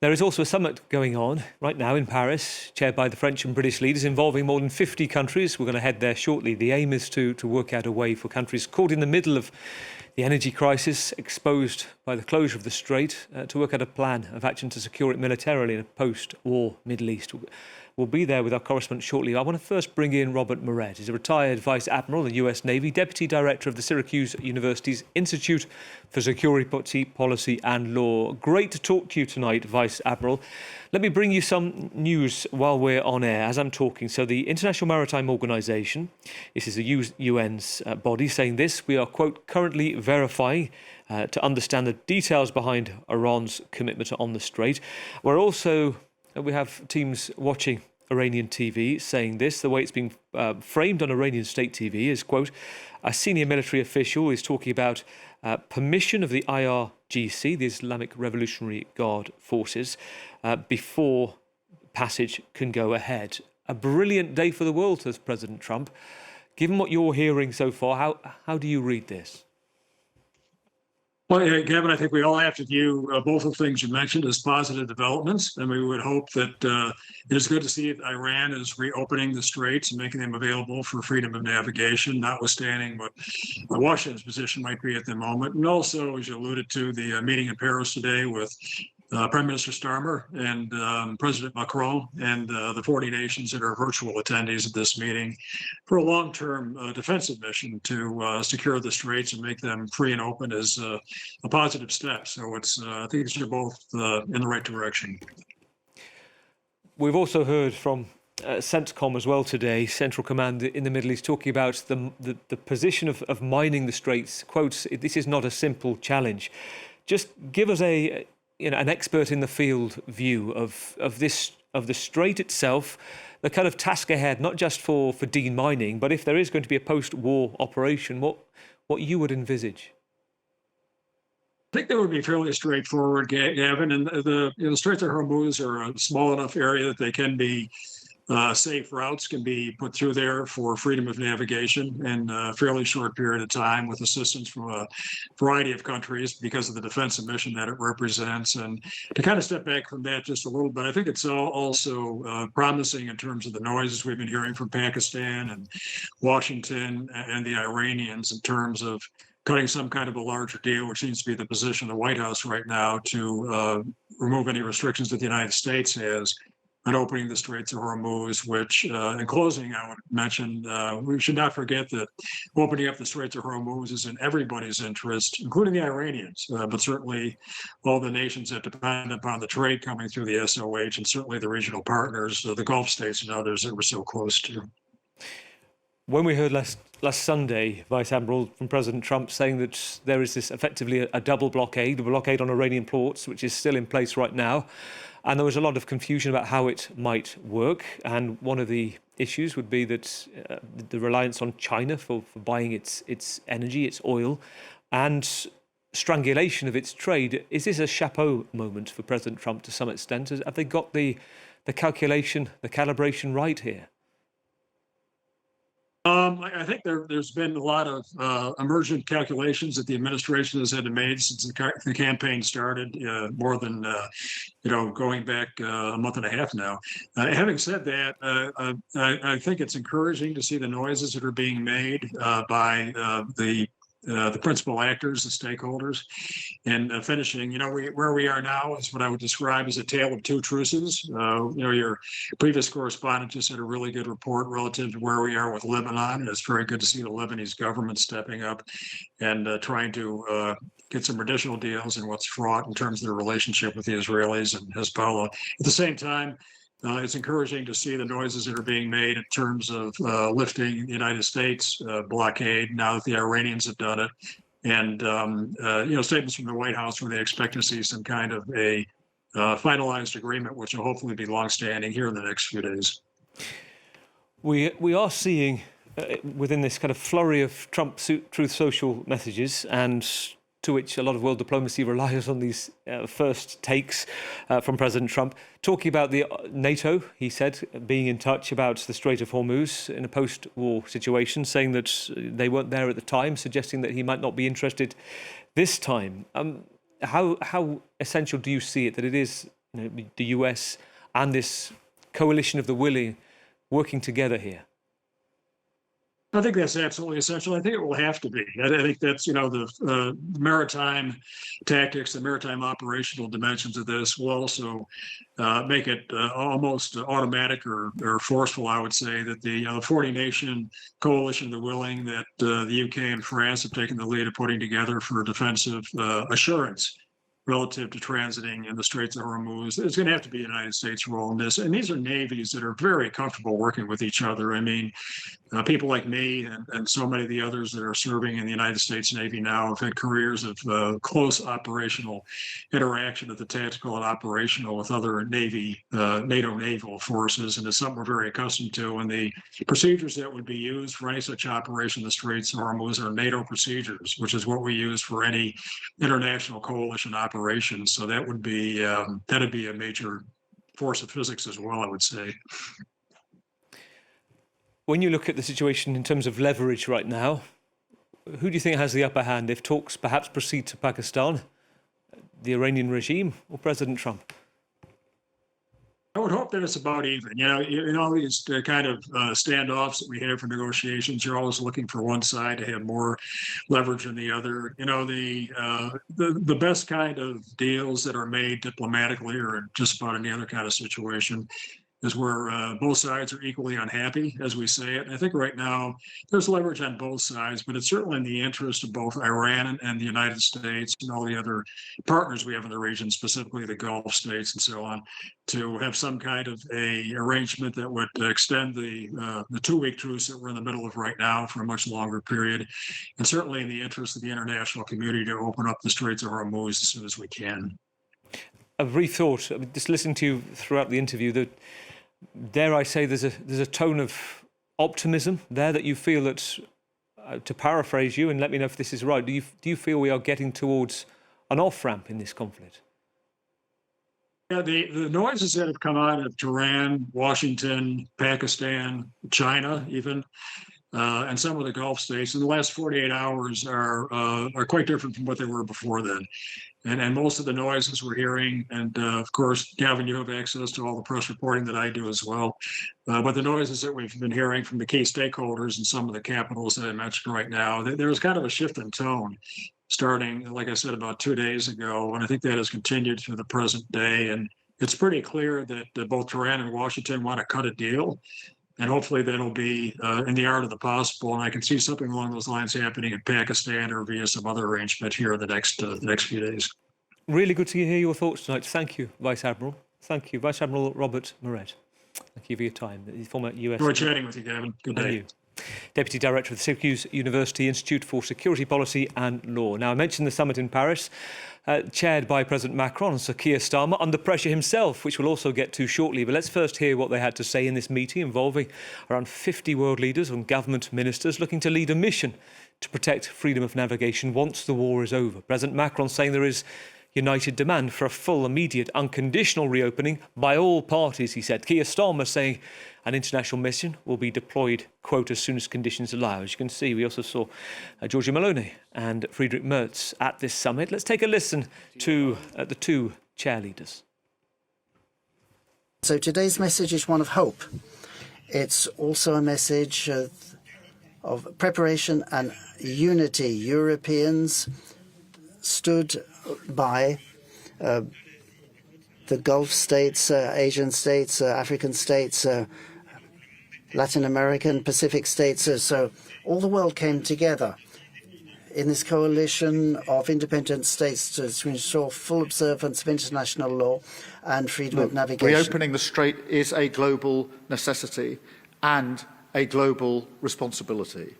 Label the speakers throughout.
Speaker 1: There is also a summit going on right now in Paris, chaired by the French and British leaders, involving more than 50 countries. We're going to head there shortly. The aim is to work out a way for countries caught in the middle of the energy crisis, exposed by the closure of the strait, to work out a plan of action to secure it militarily in a post-war Middle East. We'll be there with our correspondent shortly. I want to first bring in Robert Murrett. He's a retired Vice Admiral in the US Navy, Deputy Director of the Syracuse University's Institute for Security Policy and Law. Great to talk to you tonight, Vice Admiral. Let me bring you some news while we're on air as I'm talking. So the International Maritime Organization, this is the UN's body, saying this: we are, quote, currently verifying to understand the details behind Iran's commitment on the strait. We have teams watching Iranian TV saying this. The way it's being framed on Iranian state TV is, quote, a senior military official is talking about permission of the IRGC, the Islamic Revolutionary Guard forces, before passage can go ahead. A brilliant day for the world, says President Trump. Given what you're hearing so far, how do you read this?
Speaker 2: Well, yeah, Gavin, I think we all have to view both of the things you mentioned as positive developments, and we would hope that it is good to see that Iran is reopening the straits and making them available for freedom of navigation, notwithstanding what Washington's position might be at the moment. And also, as you alluded to, the meeting in Paris today with Prime Minister Starmer and President Macron and the 40 nations that are virtual attendees at this meeting for a long-term defensive mission to secure the straits and make them free and open is a positive step. So I think these are both in the right direction.
Speaker 1: We've also heard from CENTCOM as well today, Central Command in the Middle East, talking about the position of mining the straits. Quotes, this is not a simple challenge. Just give us an expert in the field view of the strait itself, the kind of task ahead, not just for demining, but if there is going to be a post-war operation, what you would envisage.
Speaker 2: I think that would be fairly straightforward, Gavin. And the Strait of Hormuz are a small enough area that they can be safe routes can be put through there for freedom of navigation in a fairly short period of time with assistance from a variety of countries because of the defensive mission that it represents. And to kind of step back from that just a little bit, I think it's also promising in terms of the noises we've been hearing from Pakistan and Washington and the Iranians in terms of cutting some kind of a larger deal, which seems to be the position of the White House right now, to remove any restrictions that the United States has on opening the Straits of Hormuz, which, in closing, I would mention, we should not forget that opening up the Straits of Hormuz is in everybody's interest, including the Iranians, but certainly all the nations that depend upon the trade coming through the SOH, and certainly the regional partners, the Gulf states and others that we're so close to.
Speaker 1: When we heard last Sunday, Vice Admiral, from President Trump saying that there is this effectively a double blockade, a blockade on Iranian ports, which is still in place right now, and there was a lot of confusion about how it might work. And one of the issues would be that the reliance on China for buying its energy, its oil, and strangulation of its trade. Is this a chapeau moment for President Trump to some extent? Have they got the calculation, the calibration right here?
Speaker 2: I think there's been a lot of emergent calculations that the administration has had to make since the campaign started, more than going back a month and a half now. Having said that, I think it's encouraging to see the noises that are being made by the principal actors, the stakeholders, and finishing. Where we are now is what I would describe as a tale of two truces. Your previous correspondent just had a really good report relative to where we are with Lebanon, and it's very good to see the Lebanese government stepping up and trying to get some additional deals in what's fraught in terms of their relationship with the Israelis and Hezbollah. At the same time, it's encouraging to see the noises that are being made in terms of lifting the United States blockade now that the Iranians have done it, and statements from the White House where they expect to see some kind of a finalized agreement, which will hopefully be longstanding here in the next few days.
Speaker 1: We are seeing within this kind of flurry of Trump Truth Social messages, and to which a lot of world diplomacy relies on these first takes from President Trump, talking about the NATO, he said, being in touch about the Strait of Hormuz in a post-war situation, saying that they weren't there at the time, suggesting that he might not be interested this time. How essential do you see it that it is the US and this coalition of the willing working together here?
Speaker 2: I think that's absolutely essential. I think it will have to be. I think that's, the maritime tactics, the maritime operational dimensions of this will also make it almost automatic or forceful, I would say, that the 40-nation coalition of the willing that the UK and France have taken the lead of putting together for defensive assurance relative to transiting in the Straits of Hormuz. There's going to have to be a United States role in this. And these are navies that are very comfortable working with each other. I mean, people like me and so many of the others that are serving in the United States Navy now have had careers of close operational interaction at the tactical and operational with other NATO naval forces. And it's something we're very accustomed to. And the procedures that would be used for any such operation in the Straits of Hormuz are NATO procedures, which is what we use for any international coalition operation. So that would be that'd be a major force of physics as well, I would say.
Speaker 1: When you look at the situation in terms of leverage right now, who do you think has the upper hand if talks perhaps proceed to Pakistan, the Iranian regime, or President Trump?
Speaker 2: I would hope that it's about even. In all these kind of standoffs that we have for negotiations, you're always looking for one side to have more leverage than the other. The best kind of deals that are made diplomatically or in just about any other kind of situation is where both sides are equally unhappy, as we say it. And I think right now there's leverage on both sides, but it's certainly in the interest of both Iran and the United States and all the other partners we have in the region, specifically the Gulf states and so on, to have some kind of a arrangement that would extend the 2-week truce that we're in the middle of right now for a much longer period, and certainly in the interest of the international community to open up the Straits of Hormuz as soon as we can.
Speaker 1: I've rethought, just listening to you throughout the interview, that dare I say there's a tone of optimism there that you feel that, to paraphrase you, and let me know if this is right, do you feel we are getting towards an off-ramp in this conflict?
Speaker 2: Yeah, the noises that have come out of Tehran, Washington, Pakistan, China even, and some of the Gulf states in the last 48 hours are quite different from what they were before then. And most of the noises we're hearing, and of course, Gavin, you have access to all the press reporting that I do as well. But the noises that we've been hearing from the key stakeholders in some of the capitals that I mentioned right now, there's kind of a shift in tone starting, like I said, about 2 days ago. And I think that has continued through the present day. And it's pretty clear that both Tehran and Washington want to cut a deal. And hopefully that'll be in the art of the possible. And I can see something along those lines happening in Pakistan or via some other arrangement here in the next few days.
Speaker 1: Really good to hear your thoughts tonight. Thank you, Vice Admiral. Thank you, Vice Admiral Robert Murrett. Thank you for your time. The former US.
Speaker 2: Enjoy chatting with you, Gavin. Good day.
Speaker 1: And you. Deputy Director of the Syracuse University Institute for Security Policy and Law. Now, I mentioned the summit in Paris, chaired by President Macron and Sir Keir Starmer, under pressure himself, which we'll also get to shortly. But let's first hear what they had to say in this meeting involving around 50 world leaders and government ministers looking to lead a mission to protect freedom of navigation once the war is over. President Macron saying there is united demand for a full, immediate, unconditional reopening by all parties, he said. Keir Starmer saying an international mission will be deployed, quote, as soon as conditions allow. As you can see, we also saw Giorgia Meloni and Friedrich Merz at this summit. Let's take a listen to the two chair leaders.
Speaker 3: So today's message is one of hope. It's also a message of preparation and unity. Europeans stood by the Gulf states, Asian states, African states, Latin American, Pacific states. So all the world came together in this coalition of independent states to ensure full observance of international law and freedom of navigation.
Speaker 4: Reopening the Strait is a global necessity and a global responsibility.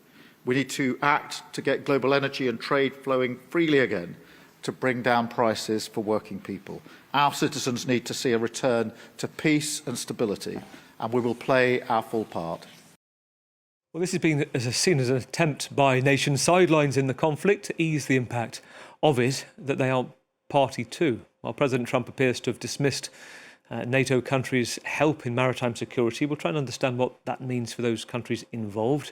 Speaker 4: We need to act to get global energy and trade flowing freely again to bring down prices for working people. Our citizens need to see a return to peace and stability, and we will play our full part.
Speaker 1: Well, this has been seen as an attempt by nations sidelines in the conflict to ease the impact of it that they are party to. While President Trump appears to have dismissed NATO countries' help in maritime security, we'll try and understand what that means for those countries involved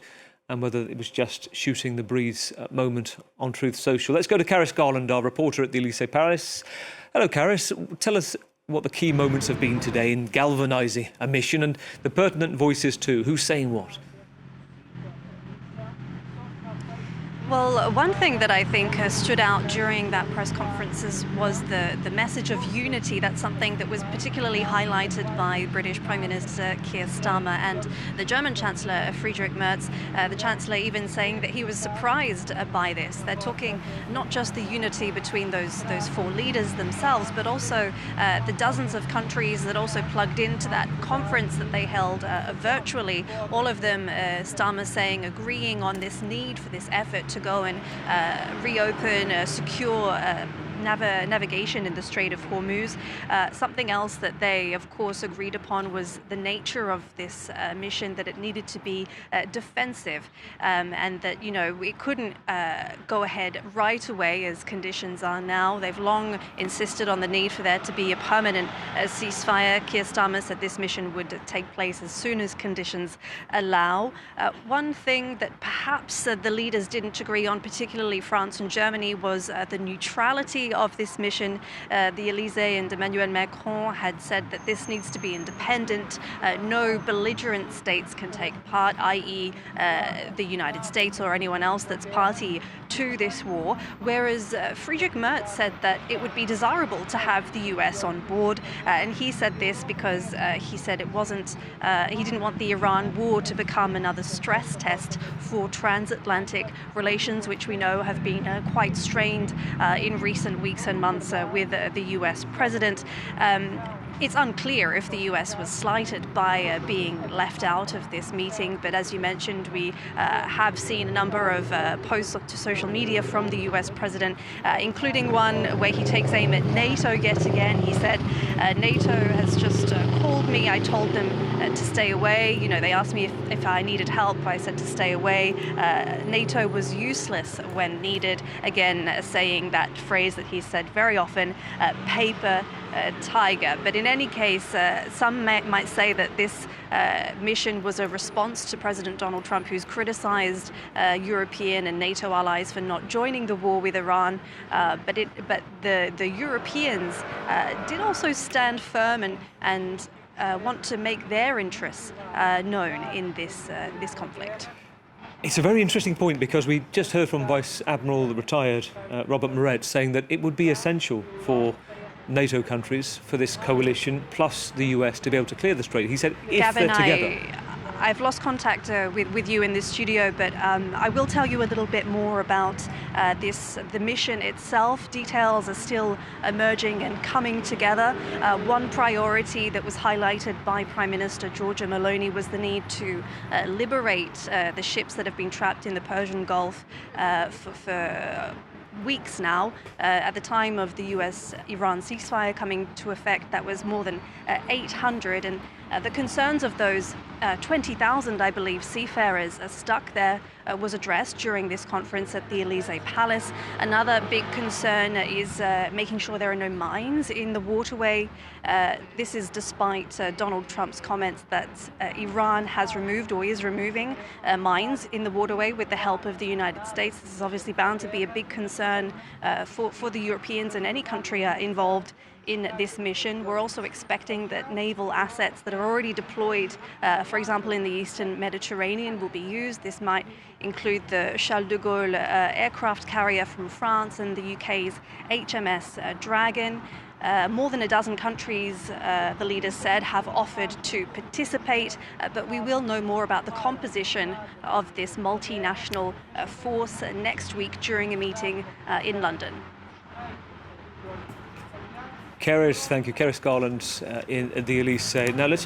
Speaker 1: and whether it was just shooting the breeze moment on Truth Social. Let's go to Caris Garland, our reporter at the Elysée Paris. Hello, Caris. Tell us what the key moments have been today in galvanising a mission, and the pertinent voices too. Who's saying what?
Speaker 5: Well, one thing that I think stood out during that press conferences was the message of unity. That's something that was particularly highlighted by British Prime Minister Keir Starmer and the German Chancellor Friedrich Merz. The Chancellor even saying that he was surprised by this. They're talking not just the unity between those four leaders themselves, but also the dozens of countries that also plugged into that conference that they held virtually. All of them, Starmer saying, agreeing on this need for this effort to go and reopen, secure navigation in the Strait of Hormuz. Something else that they, of course, agreed upon was the nature of this mission, that it needed to be defensive, and that, it couldn't go ahead right away as conditions are now. They've long insisted on the need for there to be a permanent ceasefire. Keir Starmer said this mission would take place as soon as conditions allow. One thing that perhaps the leaders didn't agree on, particularly France and Germany, was the neutrality of this mission. The Elysee and Emmanuel Macron had said that this needs to be independent. No belligerent states can take part, i.e. the United States or anyone else that's party to this war. Whereas Friedrich Merz said that it would be desirable to have the US on board. And he said this because he said it wasn't, he didn't want the Iran war to become another stress test for transatlantic relations, which we know have been quite strained in recent weeks and months with the US president. It's unclear if the US was slighted by being left out of this meeting, but as you mentioned, we have seen a number of posts to social media from the US president, including one where he takes aim at NATO yet again. He said, NATO has just called me. I told them to stay away. They asked me if I needed help. I said to stay away. NATO was useless when needed. Again, saying that phrase that he said very often, paper tiger. But in any case, some might say that this mission was a response to President Donald Trump, who's criticized European and NATO allies for not joining the war with Iran. But the Europeans did also stand firm and want to make their interests known in this conflict.
Speaker 1: It's a very interesting point, because we just heard from Vice Admiral, the retired Robert Murrett, saying that it would be essential for NATO countries, for this coalition, plus the US, to be able to clear the strait. He said if
Speaker 5: Gavin,
Speaker 1: they're together.
Speaker 5: I've lost contact with you in this studio, but I will tell you a little bit more about the mission itself. Details are still emerging and coming together. One priority that was highlighted by Prime Minister Giorgia Meloni was the need to liberate the ships that have been trapped in the Persian Gulf for weeks now. At the time of the US-Iran ceasefire coming to effect, that was more than 800, and the concerns of those 20,000, I believe, seafarers stuck there was addressed during this conference at the Elysee Palace. Another big concern is making sure there are no mines in the waterway. This is despite Donald Trump's comments that Iran has removed or is removing mines in the waterway with the help of the United States. This is obviously bound to be a big concern for the Europeans and any country involved in this mission. We're also expecting that naval assets that are already deployed, for example, in the Eastern Mediterranean, will be used. This might include the Charles de Gaulle aircraft carrier from France and the UK's HMS Dragon. More than a dozen countries, the leaders said, have offered to participate, but we will know more about the composition of this multinational force next week during a meeting in London.
Speaker 1: Keris, thank you. Keris Garland in the Elysee. Now let's